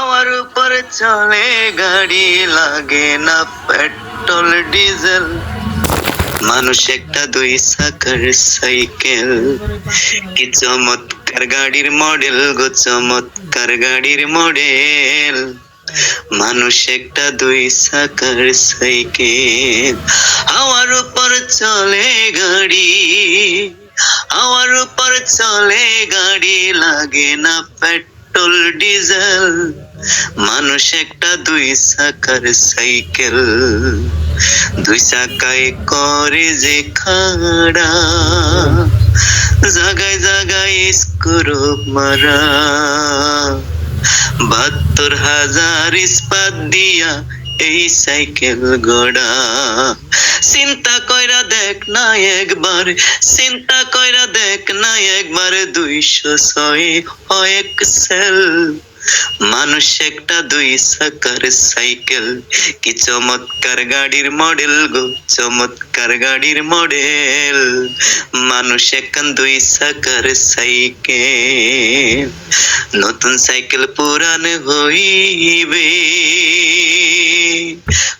হাওয়ার উপর চলে গাড়ি, লাগে না পেট্রোল ডিজেল। মানুষ একটা দুই চাকার সাইকেল, কি চমৎকার গাড়ির মডেল গো, চমৎকার গাড়ির মডেল। মানুষ একটা দুই চাকার সাইকেল, হাওয়ার উপর চলে গাড়ি, হাওয়ার উপর চলে গাড়ি, লাগে না পেট্রোল ডিজেল। মানুষ একটা দুই চাকার সাইকেল, দুই চাকায় করে যে খাড়া, জাগায় জাগায় স্ক্রু মারা। ৭২,০০০ ইস্পাত দিয়া এই সাইকেল গড়া। চিন্তা কইরা দেখ না একবার, চিন্তা কইরা দেখ না একবার, ২০৬ এক্সেল। মানুষ একটা দুই চাকার সাইকেল, কি চমৎকার গাড়ির মডেল গো, চমৎকার গাড়ির মডেল। মানুষ এখন দুই চাকার সাইকেল। নতুন সাইকেল পুরান হইবে,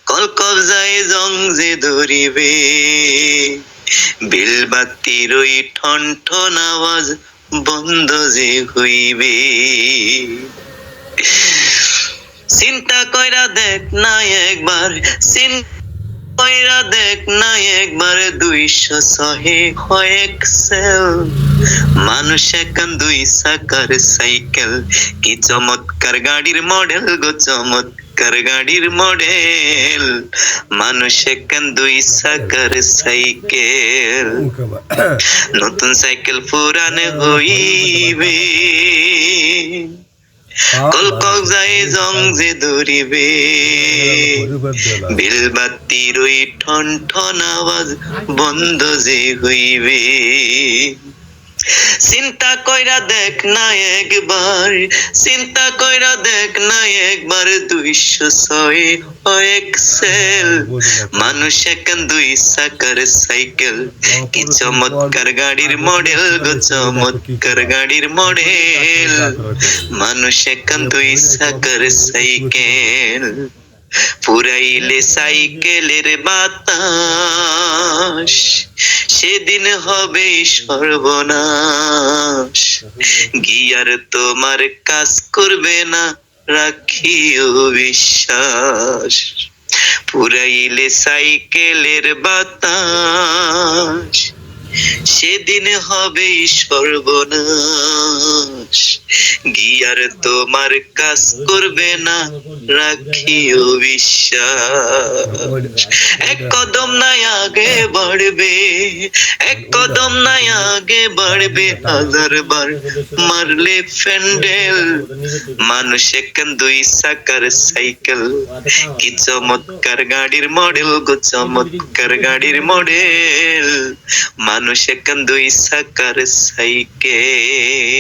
কল কবজায় জং যে ধরিবে। বিলবাতির ওই ঠন ঠন আওয়াজ বন্ধ যে হইবে। চিন্তা কইরা দেখ না একবার, চিন্তা কইরা দেখ না একবার, ২০৬ এক্সেল। মানুষ এখন দুই চাকার সাইকেল, কি চমৎকার গাড়ির মডেল গো, চমৎকার গাড়ির মডেল। মানুষ এখন দুই চাকার সাইকেল। নতুন সাইকেল পুরান হইবে, কল কবজায় জং যে ধরিবে। বিলবাতির ওই ঠন ঠন আওয়াজ বন্ধ যে হইবে। চিন্তা কইরা দেখ না একবার, চিন্তা কইরা দেখ না একবার, ২০৬ এক্সেল। মানুষ এখন দুই চাকার সাইকেল, কি চমৎকার গাড়ির মডেল গো, চমৎকার গাড়ির মডেল। মানুষ এখন দুই চাকার সাইকেল, পুরাইলে সাইকেলের বাতাস, সেদিন হবে সর্বনাশ। গিয়ার তোমার কাজ করবে না, রাখিও বিশ্বাস। পুরাইলে সাইকেলের বাতাস, সেদিন হবে সর্বনাশ। গিয়ার তোমার কাজ করবে না, রাখিও বিশ্বাস। এক কদম নাই আগে বাড়বে, এক কদম নাই আগে বাড়বে, ১০০০ বার মারলে ফ্যান্ডেল। মানুষ এখন দুই চাকার সাইকেল, কি চমৎকার গাড়ির মডেল গো, চমৎকার গাড়ির মডেল। মানুষ এখন দুই চাকার সাইকেল।